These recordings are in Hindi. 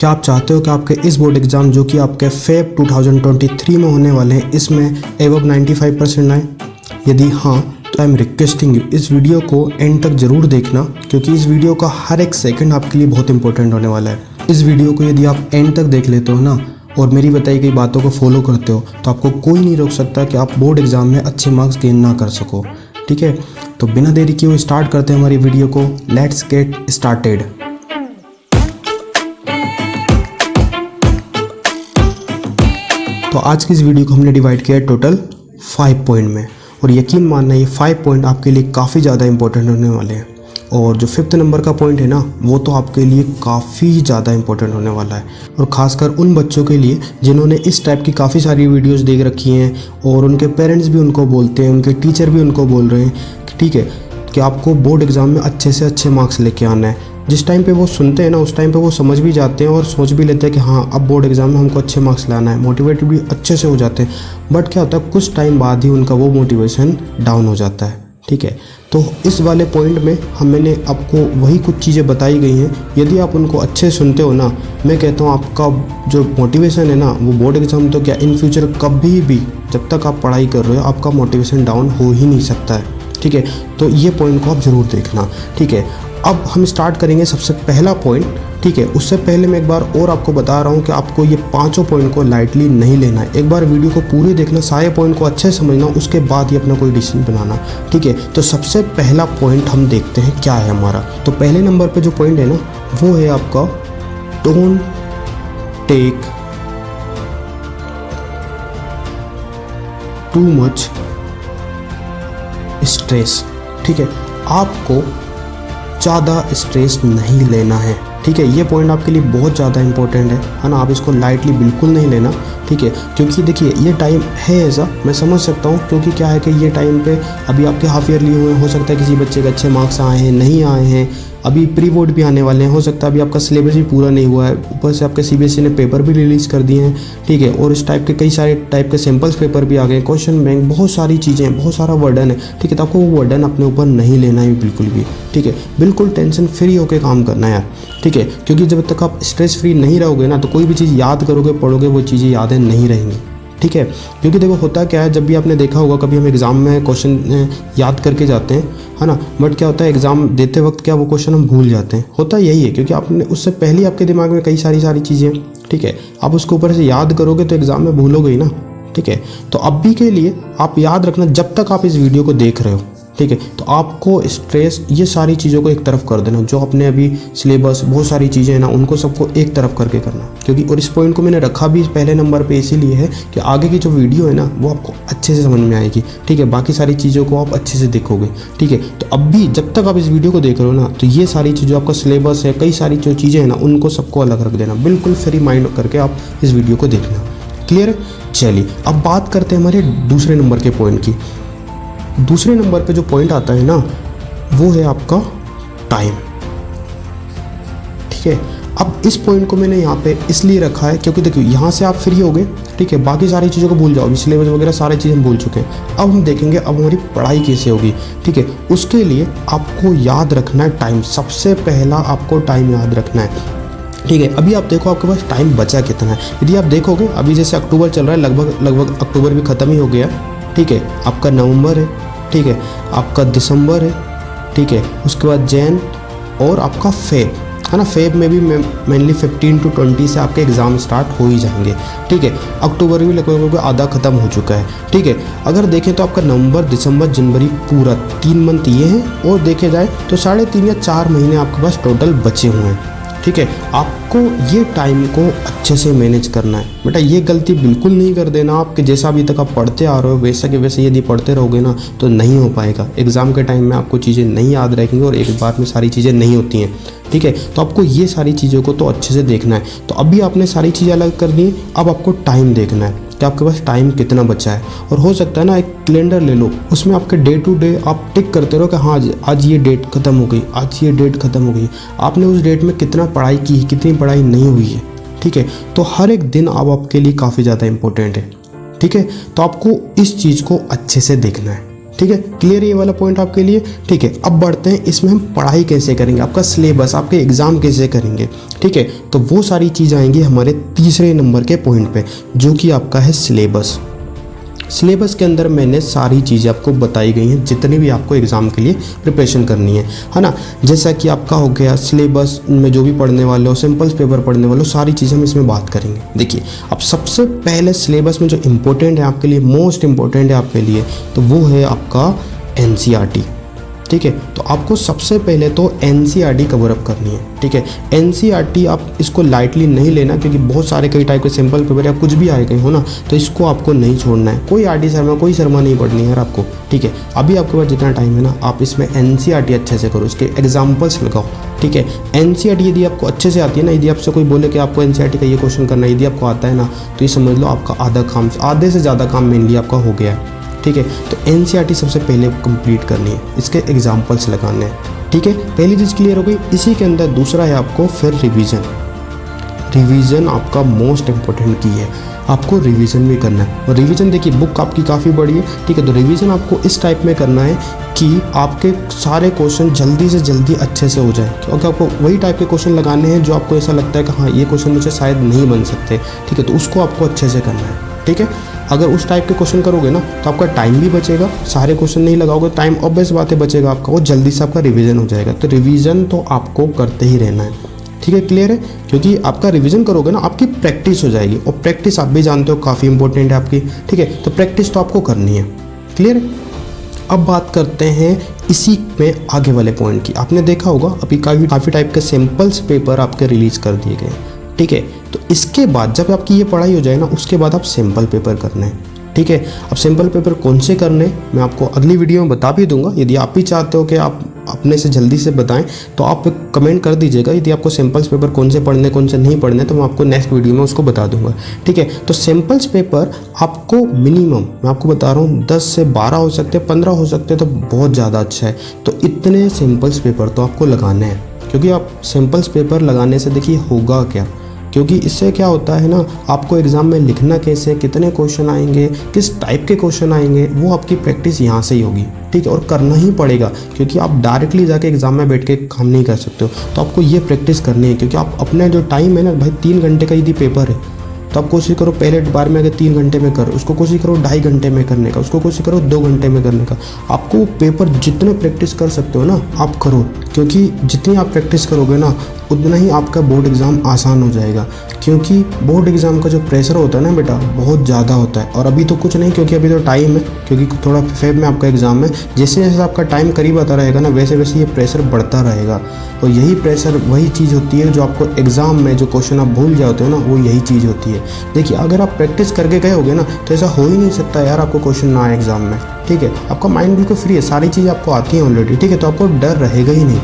क्या आप चाहते हो कि आपके इस बोर्ड एग्ज़ाम जो कि आपके फेब 2023 में होने वाले हैं इसमें एबव 95% आए? यदि हाँ तो आई एम रिक्वेस्टिंग यू इस वीडियो को एंड तक ज़रूर देखना, क्योंकि इस वीडियो का हर एक सेकंड आपके लिए बहुत इंपॉर्टेंट होने वाला है। इस वीडियो को यदि आप एंड तक देख लेते हो ना और मेरी बताई गई बातों को फॉलो करते हो तो आपको कोई नहीं रोक सकता कि आप बोर्ड एग्ज़ाम में अच्छे मार्क्स गेन ना कर सको। ठीक है, तो बिना देरी किए हुए स्टार्ट करते हैं हमारी वीडियो को। Let's get started. तो आज की इस वीडियो को हमने डिवाइड किया है टोटल 5 पॉइंट में, और यकीन मानना ये 5 पॉइंट आपके लिए काफ़ी ज़्यादा इंपॉर्टेंट होने वाले हैं। और जो 5th नंबर का पॉइंट है ना वो तो आपके लिए काफ़ी ज़्यादा इंपॉर्टेंट होने वाला है, और ख़ासकर उन बच्चों के लिए जिन्होंने इस टाइप की काफ़ी सारी वीडियोस देख रखी हैं और उनके पेरेंट्स भी उनको बोलते हैं, उनके टीचर भी उनको बोल रहे हैं कि ठीक है कि आपको बोर्ड एग्ज़ाम में अच्छे से अच्छे मार्क्स लेके आना है। जिस टाइम पे वो सुनते हैं ना उस टाइम पे वो समझ भी जाते हैं और सोच भी लेते हैं कि हाँ अब बोर्ड एग्ज़ाम में हमको अच्छे मार्क्स लाना है, मोटिवेटेड भी अच्छे से हो जाते हैं। बट क्या होता है कुछ टाइम बाद ही उनका वो मोटिवेशन डाउन हो जाता है। ठीक है, तो इस वाले पॉइंट में मैंने आपको वही कुछ चीज़ें बताई गई हैं, यदि आप उनको अच्छे सुनते हो ना, मैं कहता हूँ आपका जो मोटिवेशन है ना वो बोर्ड एग्ज़ाम तो क्या इन फ्यूचर कभी भी जब तक आप पढ़ाई कर रहे हो आपका मोटिवेशन डाउन हो ही नहीं सकता है। ठीक है, तो ये पॉइंट को आप ज़रूर देखना। ठीक है, अब हम स्टार्ट करेंगे सबसे पहला पॉइंट। ठीक है, उससे पहले मैं एक बार और आपको बता रहा हूँ कि आपको ये 5 पॉइंट को लाइटली नहीं लेना है। एक बार वीडियो को पूरी देखना, सारे पॉइंट को अच्छे से समझना, उसके बाद ही अपना कोई डिसीजन बनाना। ठीक है, तो सबसे पहला पॉइंट हम देखते हैं क्या है हमारा। तो पहले नंबर पे जो पॉइंट है ना वो है आपका don't take too much stress. ठीक है, आपको ज़्यादा स्ट्रेस नहीं लेना है। ठीक है, ये पॉइंट आपके लिए बहुत ज़्यादा इंपॉर्टेंट है ना, आप इसको लाइटली बिल्कुल नहीं लेना। ठीक है, क्योंकि देखिए ये टाइम है ऐसा, मैं समझ सकता हूँ, क्योंकि क्या है कि ये टाइम पे अभी आपके हाफ ईयरली हुए, हो सकता है किसी बच्चे के अच्छे मार्क्स आए हैं, नहीं आए हैं, अभी प्री बोर्ड भी आने वाले हैं, हो सकता है अभी आपका सिलेबस भी पूरा नहीं हुआ है, ऊपर से आपके CBSE ने पेपर भी रिलीज़ कर दिए हैं। ठीक है, और इस टाइप के कई सारे टाइप के सैम्पल्स पेपर भी आ गए, क्वेश्चन बैंक, बहुत सारी चीज़ें हैं, बहुत सारा वर्डन है। ठीक है, तो आपको वो वर्डन अपने ऊपर नहीं लेना है बिल्कुल भी। ठीक है, बिल्कुल टेंशन फ्री होकर काम करना है यार। ठीक है, क्योंकि जब तक आप स्ट्रेस फ्री नहीं रहोगे ना तो कोई भी चीज़ याद करोगे, पढ़ोगे, वो चीज़ें यादें नहीं रहेंगी। ठीक है, क्योंकि देखो होता क्या है, जब भी आपने देखा होगा कभी हम एग्ज़ाम में क्वेश्चन याद करके जाते हैं, है ना, बट क्या होता है एग्ज़ाम देते वक्त क्या वो क्वेश्चन हम भूल जाते हैं। होता यही है क्योंकि आपने उससे पहले आपके दिमाग में कई सारी चीज़ें, ठीक है, आप उसको ऊपर से याद करोगे तो एग्ज़ाम में भूलोगे ही ना। ठीक है, तो अभी के लिए आप याद रखना जब तक आप इस वीडियो को देख रहे हो। ठीक है, तो आपको स्ट्रेस ये सारी चीज़ों को एक तरफ कर देना, जो अपने अभी सिलेबस बहुत सारी चीज़ें हैं ना उनको सबको एक तरफ करके करना। क्योंकि और इस पॉइंट को मैंने रखा भी पहले नंबर पे इसीलिए है कि आगे की जो वीडियो है ना वो आपको अच्छे से समझ में आएगी। ठीक है, बाकी सारी चीज़ों को आप अच्छे से देखोगे। ठीक है, तो अब भी जब तक आप इस वीडियो को देख रहे हो ना तो ये सारी चीज़ें आपका सिलेबस है, कई सारी जो चीज़ें हैं ना उनको सबको अलग रख देना, बिल्कुल फ्री माइंड करके आप इस वीडियो को देखना। क्लियर है? चलिए अब बात करते हैं हमारे दूसरे नंबर के पॉइंट की। दूसरे नंबर पे जो पॉइंट आता है ना वो है आपका टाइम। ठीक है, अब इस पॉइंट को मैंने यहाँ पे इसलिए रखा है क्योंकि देखिए यहाँ से आप फ्री हो गए। ठीक है, बाकी सारी चीज़ों को भूल जाओ, सिलेबस वगैरह सारी चीज़ें हम भूल चुके हैं। अब हम देखेंगे अब हमारी पढ़ाई कैसे होगी। ठीक है, उसके लिए आपको याद रखना है टाइम। सबसे पहला आपको टाइम याद रखना है। ठीक है, अभी आप देखो आपके पास टाइम बचा कितना है। यदि आप देखोगे अभी जैसे अक्टूबर चल रहा है, लगभग अक्टूबर भी ख़त्म ही हो गया। ठीक है, आपका नवंबर है, ठीक है, आपका दिसंबर है, ठीक है, उसके बाद जैन और आपका फेब है ना। फेब में भी मेनली 15 to 20 से आपके एग्ज़ाम स्टार्ट हो ही जाएंगे। ठीक है, अक्टूबर भी लगभग आधा ख़त्म हो चुका है। ठीक है, अगर देखें तो आपका नवंबर, दिसंबर, जनवरी पूरा 3 मंथ ये हैं, और देखे जाए तो 3.5 या 4 महीने आपके पास टोटल बचे हुए हैं। ठीक है, आपको ये टाइम को अच्छे से मैनेज करना है। बेटा ये गलती बिल्कुल नहीं कर देना आप कि जैसा अभी तक आप पढ़ते आ रहे हो वैसा के वैसे यदि पढ़ते रहोगे ना तो नहीं हो पाएगा। एग्ज़ाम के टाइम में आपको चीज़ें नहीं याद रहेंगी और एक बार में सारी चीज़ें नहीं होती हैं। ठीक है, तो आपको ये सारी चीज़ों को तो अच्छे से देखना है। तो अभी आपने सारी चीज़ें अलग कर दी, अब आपको टाइम देखना है कि आपके पास टाइम कितना बचा है। और हो सकता है ना एक कैलेंडर ले लो, उसमें आपके डे टू डे आप टिक करते रहो कि हाँ आज ये डेट ख़त्म हो गई, आज ये डेट ख़त्म हो गई, आपने उस डेट में कितना पढ़ाई की है, कितनी पढ़ाई नहीं हुई है। ठीक है, तो हर एक दिन अब आपके लिए काफ़ी ज़्यादा इंपॉर्टेंट है। ठीक है, तो आपको इस चीज़ को अच्छे से देखना है। ठीक है, क्लियर ये वाला पॉइंट आपके लिए। ठीक है, अब बढ़ते हैं इसमें हम पढ़ाई कैसे करेंगे, आपका सिलेबस, आपके एग्ज़ाम कैसे करेंगे। ठीक है, तो वो सारी चीज़ आएंगी हमारे तीसरे नंबर के पॉइंट पे, जो कि आपका है सिलेबस। सिलेबस के अंदर मैंने सारी चीज़ें आपको बताई गई हैं, जितनी भी आपको एग्ज़ाम के लिए प्रिपरेशन करनी है ना। जैसा कि आपका हो गया सिलेबस में जो भी पढ़ने वाले हो, सिंपल्स पेपर पढ़ने वाले हो, सारी चीज़ें हम इसमें बात करेंगे। देखिए, अब सबसे पहले सिलेबस में जो इम्पोर्टेंट है आपके लिए, मोस्ट इम्पोर्टेंट है आपके लिए, तो वो है आपका NCERT। ठीक है, तो आपको सबसे पहले तो NCERT कवर अप करनी है। ठीक है, NCERT आप इसको लाइटली नहीं लेना, क्योंकि बहुत सारे कई टाइप के सिंपल पेपर या कुछ भी आए गए हो ना, तो इसको आपको नहीं छोड़ना है। कोई RD शर्मा, कोई शर्मा नहीं पढ़नी है यार आपको। ठीक है, अभी आपके पास जितना टाइम है ना, आप इसमें NCERT अच्छे से करो, इसके एग्जाम्पल्स लगाओ। ठीक है, NCERT यदि आपको अच्छे से आती है ना, यदि आपसे कोई बोले कि आपको NCERT का ये क्वेश्चन करना है, यदि आपको आता है ना, तो ये समझ लो आपका आधे से ज़्यादा काम मेनली आपका हो गया है। ठीक है, तो NCERT सबसे पहले कंप्लीट करनी है, इसके एग्जाम्पल्स लगाने हैं। ठीक है, पहली चीज़ क्लियर हो गई। इसी के अंदर दूसरा है आपको फिर रिवीजन आपका मोस्ट इम्पोर्टेंट की है, आपको रिवीजन भी करना है। और रिवीजन देखिए, बुक आपकी काफ़ी बड़ी है। ठीक है, तो रिवीजन आपको इस टाइप में करना है कि आपके सारे क्वेश्चन जल्दी से जल्दी अच्छे से हो जाए, क्योंकि आपको वही टाइप के क्वेश्चन लगाने हैं जो आपको ऐसा लगता है कि हाँ, ये क्वेश्चन मुझे शायद नहीं बन सकते। ठीक है, तो उसको आपको अच्छे से करना है। ठीक है, अगर उस टाइप के क्वेश्चन करोगे ना, तो आपका टाइम भी बचेगा, सारे क्वेश्चन नहीं लगाओगे, टाइम ऑब्वियस बात है बचेगा आपका, वो जल्दी से आपका रिवीजन हो जाएगा। तो रिवीजन तो आपको करते ही रहना है। ठीक है, क्लियर है, क्योंकि आपका रिवीजन करोगे ना, आपकी प्रैक्टिस हो जाएगी, और प्रैक्टिस आप भी जानते हो काफ़ी इंपॉर्टेंट है आपकी। ठीक है, तो प्रैक्टिस तो आपको करनी है। क्लियर है, अब बात करते हैं इसी में आगे वाले पॉइंट की। आपने देखा होगा अभी काफ़ी टाइप के सैम्पल्स पेपर आपके रिलीज कर दिए गए। ठीक है, तो इसके बाद जब आपकी ये पढ़ाई हो जाए ना, उसके बाद आप सैम्पल पेपर करने हैं। ठीक है, अब सैम्पल पेपर कौन से करने मैं आपको अगली वीडियो में बता भी दूंगा। यदि आप भी चाहते हो कि आप अपने से जल्दी से बताएं, तो आप कमेंट कर दीजिएगा। यदि आपको सैम्पल्स पेपर कौन से पढ़ने, कौन से नहीं पढ़ने, तो मैं आपको नेक्स्ट वीडियो में उसको बता दूंगा। ठीक है, तो सैम्पल्स पेपर आपको मिनिमम मैं आपको बता रहा हूँ 10 से 12 हो सकते हैं, 15 हो सकते हैं, तो बहुत ज़्यादा अच्छा है। तो इतने सैम्पल्स पेपर तो आपको लगाने हैं, क्योंकि आप सैम्पल्स पेपर लगाने से देखिए होगा क्या, क्योंकि इससे क्या होता है ना, आपको एग्ज़ाम में लिखना कैसे, कितने क्वेश्चन आएंगे, किस टाइप के क्वेश्चन आएंगे, वो आपकी प्रैक्टिस यहाँ से ही होगी। ठीक है, और करना ही पड़ेगा, क्योंकि आप डायरेक्टली जाके एग्ज़ाम में बैठ के काम नहीं कर सकते हो। तो आपको ये प्रैक्टिस करनी है, क्योंकि आप अपने जो टाइम है ना भाई, 3 घंटे का यदि पेपर है, तो आप कोशिश करो पहले बार में अगर 3 घंटे में करो, उसको कोशिश करो 2.5 घंटे में करने का, उसको कोशिश करो 2 घंटे में करने का। आपको पेपर जितने प्रैक्टिस कर सकते हो ना, आप करो, क्योंकि जितनी आप प्रैक्टिस करोगे ना, उतना ही आपका बोर्ड एग्ज़ाम आसान हो जाएगा। क्योंकि बोर्ड एग्ज़ाम का जो प्रेशर होता है ना बेटा, बहुत ज़्यादा होता है। और अभी तो कुछ नहीं, क्योंकि अभी तो टाइम है, क्योंकि थोड़ा फेब में आपका एग्ज़ाम है। जैसे जैसे आपका टाइम करीब आता रहेगा ना, वैसे वैसे ये प्रेशर बढ़ता रहेगा। और यही प्रेशर वही चीज़ होती है जो आपको एग्ज़ाम में जो क्वेश्चन आप भूल जाते हो ना, वो यही चीज़ होती है। देखिए, अगर आप प्रैक्टिस करके गए होगे ना, तो ऐसा हो ही नहीं सकता यार आपको क्वेश्चन ना आए एग्ज़ाम में। ठीक है, आपका माइंड बिल्कुल फ्री है, सारी चीज़ें आपको आती हैं ऑलरेडी। ठीक है, तो आपको डर रहेगा ही नहीं।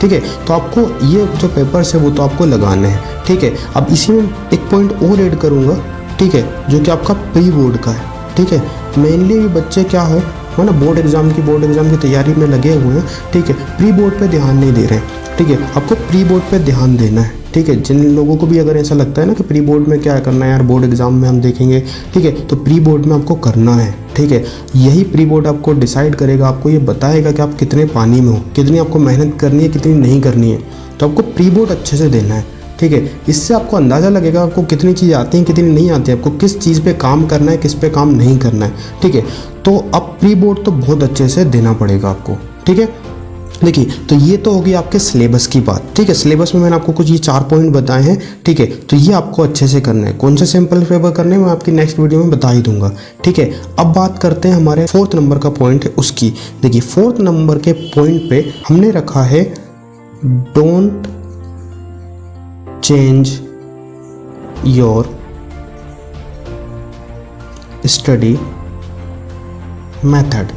ठीक है, तो आपको ये जो पेपर्स है वो तो आपको लगाने हैं। ठीक है, अब इसी में एक पॉइंट और ऐड करूँगा। ठीक है, जो कि आपका प्री बोर्ड का है। ठीक है, मेनली बच्चे क्या है ना, बोर्ड एग्ज़ाम की तैयारी में लगे हुए हैं। ठीक है, प्री बोर्ड पे ध्यान नहीं दे रहे हैं। ठीक है, आपको प्री बोर्ड पे ध्यान देना है। ठीक है, जिन लोगों को भी अगर ऐसा लगता है ना कि प्री बोर्ड में क्या करना है यार, बोर्ड एग्ज़ाम में हम देखेंगे। ठीक है, तो प्री बोर्ड में आपको करना है। ठीक है, यही प्री बोर्ड आपको डिसाइड करेगा, आपको ये बताएगा कि आप कितने पानी में हो, कितनी आपको मेहनत करनी है, कितनी नहीं करनी है। तो आपको प्री बोर्ड अच्छे से देना है। ठीक है, इससे आपको अंदाज़ा लगेगा आपको कितनी चीज़ आती हैं, कितनी नहीं आती है, आपको किस चीज़ पे काम करना है, किस पे काम नहीं करना है। ठीक है, तो अब प्री बोर्ड तो बहुत अच्छे से देना पड़ेगा आपको। ठीक है, देखिए, तो ये तो होगी आपके सिलेबस की बात। ठीक है, सिलेबस में मैंने आपको कुछ ये 4 पॉइंट बताए हैं। ठीक है, तो ये आपको अच्छे से करना है। कौन से सैम्पल पेपर करने हैं मैं आपकी नेक्स्ट वीडियो में बता ही दूंगा। ठीक है, अब बात करते हैं हमारे 4th नंबर का पॉइंट है उसकी। देखिए, 4th नंबर के पॉइंट पे हमने रखा है don't change your study method.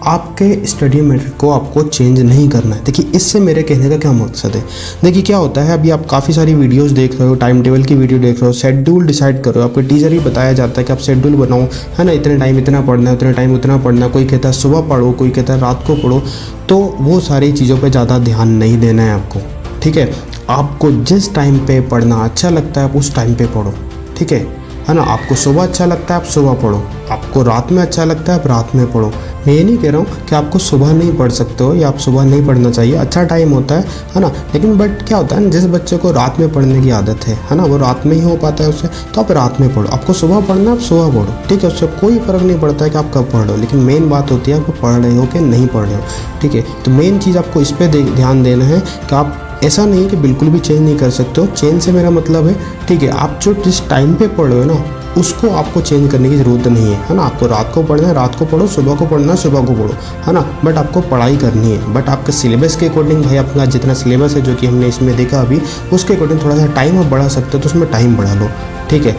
आपके स्टडी मेथड को आपको चेंज नहीं करना है। देखिए, इससे मेरे कहने का क्या मकसद है, देखिए क्या होता है, अभी आप काफ़ी सारी वीडियोस देख रहे हो, टाइम टेबल की वीडियो देख रहे हो, शेड्यूल डिसाइड कर रहे हो, आपको टीचर ही बताया जाता है कि आप शेड्यूल बनाओ, है ना, इतने टाइम इतना पढ़ना है, उतने टाइम उतना पढ़ना है। कोई कहता है सुबह पढ़ो, कोई कहता है रात को पढ़ो। तो वो सारी चीज़ों पर ज़्यादा ध्यान नहीं देना है आपको। ठीक है, आपको जिस टाइम पर पढ़ना अच्छा लगता है आप उस टाइम पर पढ़ो। ठीक है, है ना। आपको सुबह अच्छा लगता है आप सुबह पढ़ो, आपको रात में अच्छा लगता है आप रात में पढ़ो। मैं ये नहीं कह रहा हूँ कि आपको सुबह नहीं पढ़ सकते हो या आप सुबह नहीं पढ़ना चाहिए, अच्छा टाइम होता है ना। लेकिन बट क्या होता है ना, जिस बच्चे को रात में पढ़ने की आदत है ना, वो रात में ही हो पाता है उससे, तो आप रात में पढ़ो। आपको सुबह पढ़ना आप सुबह पढ़ो, ठीक है, उससे कोई फ़र्क नहीं पड़ता है कि आप कब पढ़ रहे हो। लेकिन मेन बात होती है आप पढ़ रहे हो कि नहीं पढ़ रहे हो, ठीक है। तो मेन चीज़ आपको इस पर ध्यान देना है कि आप ऐसा नहीं है कि बिल्कुल भी चेंज नहीं कर सकते हो। चेंज से मेरा मतलब है, ठीक है, आप जो जिस टाइम पे पढ़ रहे हो ना उसको आपको चेंज करने की ज़रूरत नहीं है ना। आपको रात को पढ़ना है रात को पढ़ो, सुबह को पढ़ना है सुबह को पढ़ो, है ना। बट आपको पढ़ाई करनी है, बट आपके सिलेबस के अकॉर्डिंग भाई आपका जितना सिलेबस है जो कि हमने इसमें देखा अभी, उसके अकॉर्डिंग थोड़ा सा टाइम आप बढ़ा सकते हो तो उसमें टाइम बढ़ा लो, ठीक है।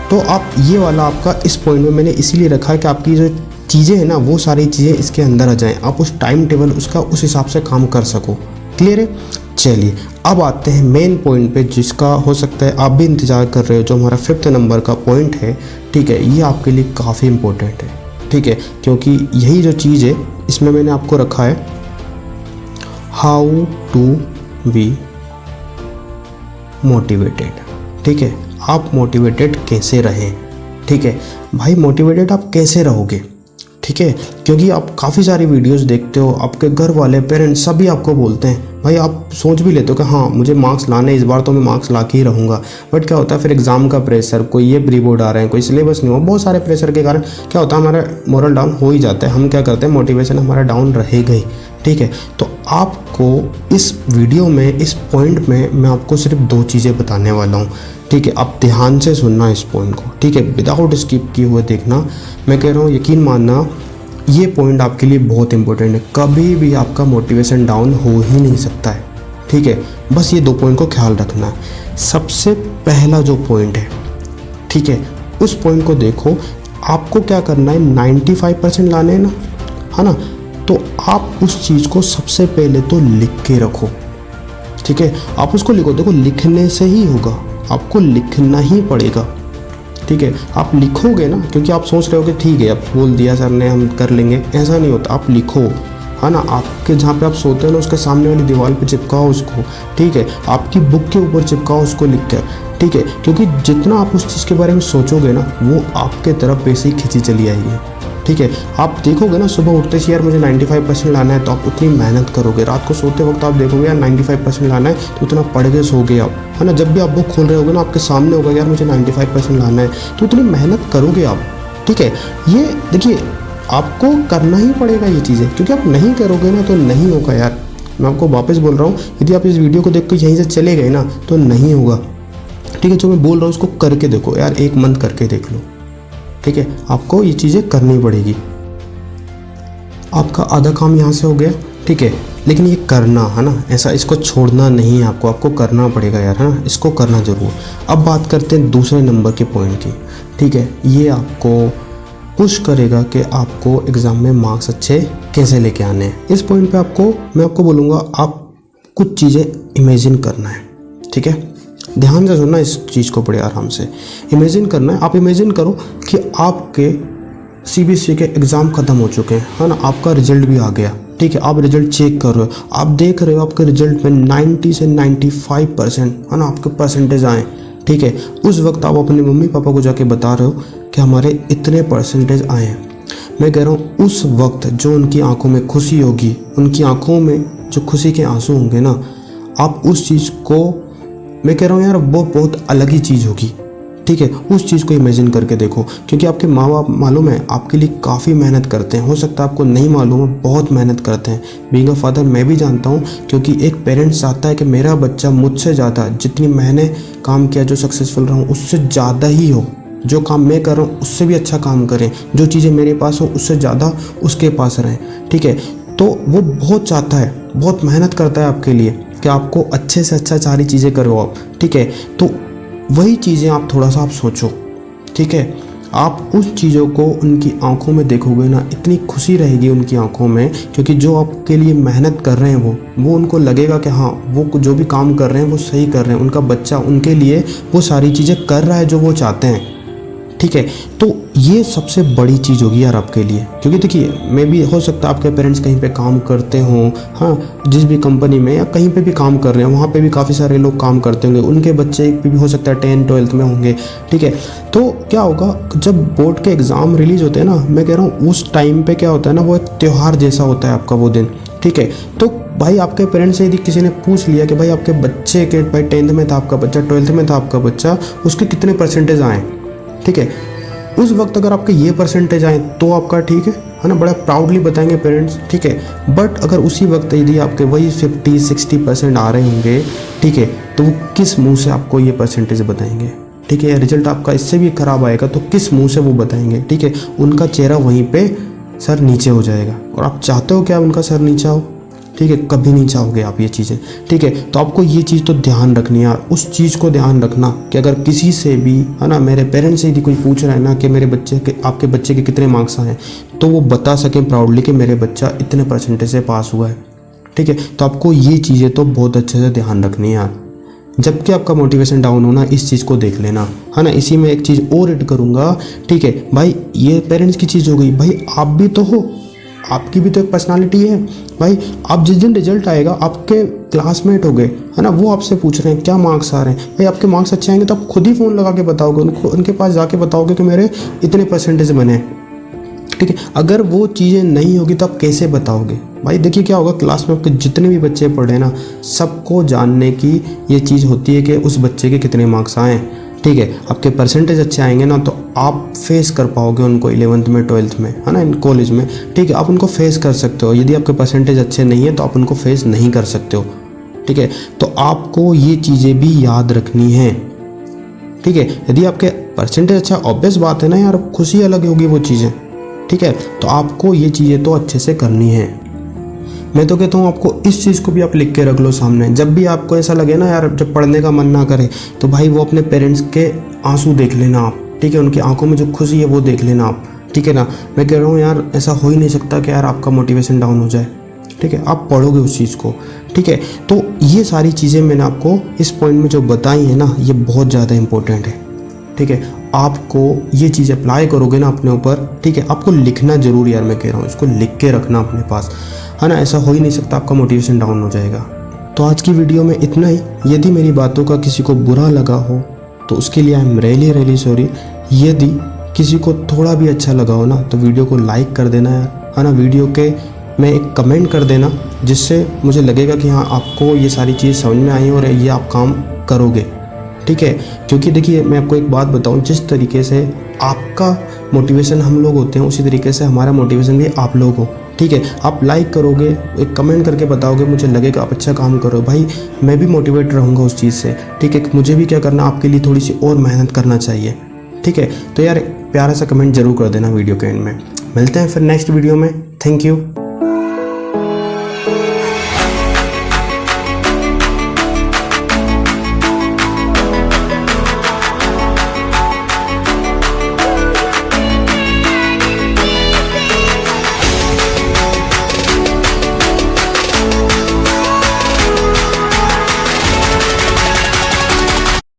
तो आप ये वाला आपका इस पॉइंट में मैंने इसीलिए रखा है कि आपकी जो चीज़ें हैं ना वो सारी चीज़ें इसके अंदर आ जाएँ, आप उस टाइम टेबल उसका उस हिसाब से काम कर सको। क्लियर है। चलिए अब आते हैं मेन पॉइंट पे, जिसका हो सकता है आप भी इंतज़ार कर रहे हो, जो हमारा 5th नंबर का पॉइंट है, ठीक है। ये आपके लिए काफ़ी इम्पोर्टेंट है, ठीक है, क्योंकि यही जो चीज़ है इसमें मैंने आपको रखा है हाउ टू बी मोटिवेटेड, ठीक है। आप मोटिवेटेड कैसे रहें, ठीक है भाई। मोटिवेटेड आप कैसे रहोगे, ठीक है, क्योंकि आप काफ़ी सारी वीडियोस देखते हो, आपके घर वाले पेरेंट्स सभी आपको बोलते हैं भाई, आप सोच भी लेते हो कि हाँ मुझे मार्क्स लाने, इस बार तो मैं मार्क्स ला के ही रहूँगा। बट क्या होता है फिर एग्ज़ाम का प्रेशर, कोई ये प्री बोर्ड आ रहे हैं, कोई सिलेबस नहीं हुआ, बहुत सारे प्रेशर के कारण क्या होता है हमारा मोरल डाउन हो ही जाता है। हम क्या करते हैं, मोटिवेशन हमारा डाउन रहेगा ही, ठीक है। तो आपको इस वीडियो में इस पॉइंट में मैं आपको सिर्फ 2 चीज़ें बताने वाला हूँ, ठीक है। आप ध्यान से सुनना इस पॉइंट को, ठीक है, विदाउट स्किप किए हुए देखना। मैं कह रहा हूँ यकीन मानना ये पॉइंट आपके लिए बहुत इंपॉर्टेंट है। कभी भी आपका मोटिवेशन डाउन हो ही नहीं सकता है, ठीक है। बस ये 2 पॉइंट को ख्याल रखना है। सबसे पहला जो पॉइंट है, ठीक है, उस पॉइंट को देखो। आपको क्या करना है, 95% लाने हैं ना, है ना। तो आप उस चीज़ को सबसे पहले तो लिख के रखो, ठीक है। आप उसको लिखो, देखो लिखने से ही होगा, आपको लिखना ही पड़ेगा, ठीक है। आप लिखोगे ना, क्योंकि आप सोच रहे हो कि ठीक है अब बोल दिया सर ने हम कर लेंगे, ऐसा नहीं होता। आप लिखो, है ना। आपके जहाँ पे आप सोते हो ना उसके सामने वाली दीवार पे चिपकाओ उसको, ठीक है। आपकी बुक के ऊपर चिपकाओ उसको लिख कर, ठीक है। क्योंकि जितना आप उस चीज़ के बारे में सोचोगे ना वो आपके तरफ वैसे ही खिंची चली आएगी, ठीक है। आप देखोगे ना सुबह उठते से यार मुझे 95% लाना है, तो आप उतनी मेहनत करोगे। रात को सोते वक्त आप देखोगे यार 95% लाना है, तो उतना पढ़ के सोगे आप, है ना। जब भी आप बुक खोल रहे होगे ना आपके सामने होगा यार मुझे 95% लाना है, तो उतनी मेहनत करोगे आप, ठीक है। ये देखिए आपको करना ही पड़ेगा ये चीज़ें, क्योंकि आप नहीं करोगे ना तो नहीं होगा यार। मैं आपको वापस बोल रहा हूँ, यदि आप इस वीडियो को देख कर यहीं से चले गए ना तो नहीं होगा, ठीक है। जो मैं बोल रहा हूँ उसको करके देखो यार, 1 मंथ करके देख लो, ठीक है। आपको ये चीज़ें करनी पड़ेगी। आपका आधा काम यहाँ से हो गया, ठीक है। लेकिन ये करना है ना, ऐसा इसको छोड़ना नहीं है आपको, आपको करना पड़ेगा यार, है ना। इसको करना ज़रूर। अब बात करते हैं दूसरे नंबर के पॉइंट की, ठीक है। ये आपको पुश करेगा कि आपको एग्ज़ाम में मार्क्स अच्छे कैसे लेके आने हैं। इस पॉइंट पे मैं आपको बोलूँगा आप कुछ चीज़ें इमेजिन करना है, ठीक है। ध्यान से सुनना इस चीज़ को बड़े आराम से इमेजिन करना है। आप इमेजिन करो कि आपके CBSE के एग्ज़ाम ख़त्म हो चुके हैं, है ना। आपका रिजल्ट भी आ गया, ठीक है। आप रिजल्ट चेक कर रहे हो, आप देख रहे हो आपके रिजल्ट में 90 से 95%, है ना, आपके परसेंटेज आए, ठीक है। उस वक्त आप अपने मम्मी पापा को जाके बता रहे हो कि हमारे इतने परसेंटेज आए हैं। मैं कह रहा हूँ उस वक्त जो उनकी आंखों में खुशी होगी, उनकी आंखों में जो खुशी के आंसू होंगे ना, आप उस चीज़ को, मैं कह रहा हूँ यार वो बहुत अलग ही चीज़ होगी, ठीक है। उस चीज़ को इमेजिन करके देखो, क्योंकि आपके माँ बाप मालूम है आपके लिए काफ़ी मेहनत करते हैं। हो सकता है आपको नहीं मालूम है, बहुत मेहनत करते हैं। बीइंग अ फादर मैं भी जानता हूँ, क्योंकि एक पेरेंट्स चाहता है कि मेरा बच्चा मुझसे ज़्यादा, जितनी मैंने काम किया जो सक्सेसफुल रहा हूँ उससे ज़्यादा ही हो, जो काम मैं कर रहा हूँ उससे भी अच्छा काम करें, जो चीज़ें मेरे पास हो उससे ज़्यादा उसके पास रहें, ठीक है। तो वो बहुत चाहता है, बहुत मेहनत करता है आपके लिए कि आपको अच्छे से अच्छा सारी चीज़ें करो आप, ठीक है। तो वही चीज़ें आप थोड़ा सा आप सोचो, ठीक है। आप उस चीज़ों को उनकी आंखों में देखोगे ना, इतनी खुशी रहेगी उनकी आंखों में, क्योंकि जो आपके लिए मेहनत कर रहे हैं वो उनको लगेगा कि हाँ वो जो भी काम कर रहे हैं वो सही कर रहे हैं। उनका बच्चा उनके लिए वो सारी चीज़ें कर रहा है जो वो चाहते हैं, ठीक है। तो ये सबसे बड़ी चीज़ होगी यार आपके लिए, क्योंकि देखिए मे भी हो सकता है आपके पेरेंट्स कहीं पे काम करते हों, हाँ, जिस भी कंपनी में या कहीं पे भी काम कर रहे हैं वहाँ पे भी काफ़ी सारे लोग काम करते होंगे, उनके बच्चे भी हो सकता है 10th-12th में होंगे, ठीक है। तो क्या होगा जब बोर्ड के एग्ज़ाम रिलीज़ होते हैं ना, मैं कह रहा हूँ उस टाइम पर क्या होता है ना, वो एक त्यौहार जैसा होता है आपका वो दिन, ठीक है। तो भाई आपके पेरेंट्स से यदि किसी ने पूछ लिया कि भाई आपके बच्चे के, भाई 10th में था आपका बच्चा, 12th में था आपका बच्चा, उसके कितने परसेंटेज आए, ठीक है, उस वक्त अगर आपके ये परसेंटेज आए तो आपका ठीक है ना, बड़ा प्राउडली बताएंगे पेरेंट्स, ठीक है। बट अगर उसी वक्त यदि आपके वही 50-60% आ रहे होंगे, ठीक है, तो वो किस मुंह से आपको ये परसेंटेज बताएंगे, ठीक है। रिजल्ट आपका इससे भी ख़राब आएगा तो किस मुंह से वो बताएंगे, ठीक है। उनका चेहरा वहीं पे सर नीचे हो जाएगा, और आप चाहते हो क्या उनका सर नीचा हो, ठीक है, कभी नहीं चाहोगे आप ये चीज़ें, ठीक है। तो आपको ये चीज़ तो ध्यान रखनी है यार, उस चीज़ को ध्यान रखना कि अगर किसी से भी, है ना, मेरे पेरेंट्स से यदि कोई पूछ रहा है ना कि मेरे बच्चे के, आपके बच्चे के कितने मार्क्स आए, तो वो बता सकें प्राउडली कि मेरे बच्चा इतने परसेंटेज से पास हुआ है, ठीक है। तो आपको ये चीज़ें तो बहुत अच्छे से ध्यान रखनी है यार। जबकि आपका मोटिवेशन डाउन होना, इस चीज़ को देख लेना, है ना। इसी में एक चीज़ और ऐड करूँगा, ठीक है भाई, ये पेरेंट्स की चीज़ हो गई, भाई आप भी तो हो, आपकी भी तो एक पर्सनालिटी है भाई। आप जिस दिन रिजल्ट आएगा, आपके क्लासमेट हो गए, है ना, वो आपसे पूछ रहे हैं क्या मार्क्स आ रहे हैं, भाई आपके मार्क्स अच्छे आएंगे तो आप खुद ही फ़ोन लगा के बताओगे उनको, उनके पास जाके बताओगे कि मेरे इतने परसेंटेज बने, ठीक है। अगर वो चीज़ें नहीं होगी तो आप कैसे बताओगे भाई। देखिए क्या होगा, क्लास में आपके जितने भी बच्चे पढ़े ना, सबको जानने की ये चीज़ होती है कि उस बच्चे के कितने मार्क्स आए, ठीक है। आपके परसेंटेज अच्छे आएंगे ना तो आप फेस कर पाओगे उनको 11th में, 12th में, है ना, इन कॉलेज में, ठीक है। आप उनको फेस कर सकते हो। यदि आपके परसेंटेज अच्छे नहीं है तो आप उनको फेस नहीं कर सकते हो, ठीक है। तो आपको ये चीज़ें भी याद रखनी है, ठीक है। यदि आपके परसेंटेज अच्छा, ऑब्वियस बात है ना यार, खुशी अलग होगी वो चीज़ें, ठीक है। तो आपको ये चीज़ें तो अच्छे से करनी है। मैं तो कहता हूँ आपको इस चीज़ को भी आप लिख के रख लो सामने। जब भी आपको ऐसा लगे ना यार, जब पढ़ने का मन ना करे, तो भाई वो अपने पेरेंट्स के आंसू देख लेना आप, ठीक है। उनकी आंखों में जो खुशी है वो देख लेना आप, ठीक है ना। मैं कह रहा हूँ यार, ऐसा हो ही नहीं सकता कि यार आपका मोटिवेशन डाउन हो जाए, ठीक है। आप पढ़ोगे उस चीज़ को, ठीक है। तो ये सारी चीज़ें मैंने आपको इस पॉइंट में जो बताई है ना, ये बहुत ज़्यादा इंपॉर्टेंट है, ठीक है। आपको ये चीज़ अप्लाई करोगे ना अपने ऊपर, ठीक है। आपको लिखना जरूर यार, मैं कह रहा हूँ इसको लिख के रखना अपने पास, है ना। ऐसा हो ही नहीं सकता आपका मोटिवेशन डाउन हो जाएगा। तो आज की वीडियो में इतना ही। यदि मेरी बातों का किसी को बुरा लगा हो तो उसके लिए आई एम रियली सॉरी। यदि किसी को थोड़ा भी अच्छा लगा हो ना तो वीडियो को लाइक कर देना यार, है ना। वीडियो के में एक कमेंट कर देना, जिससे मुझे लगेगा कि हाँ आपको ये सारी चीज़ समझ में आई और ये आप काम करोगे, ठीक है। क्योंकि देखिए मैं आपको एक बात बताऊं, जिस तरीके से आपका मोटिवेशन हम लोग होते हैं, उसी तरीके से हमारा मोटिवेशन भी आप लोग हो, ठीक है। आप लाइक करोगे, एक कमेंट करके बताओगे, मुझे लगेगा आप अच्छा काम करो भाई, मैं भी मोटिवेट रहूँगा उस चीज़ से, ठीक है। मुझे भी क्या करना, आपके लिए थोड़ी सी और मेहनत करना चाहिए, ठीक है। तो यार प्यारा सा कमेंट जरूर कर देना वीडियो के एंड में। मिलते हैं फिर नेक्स्ट वीडियो में। Thank you.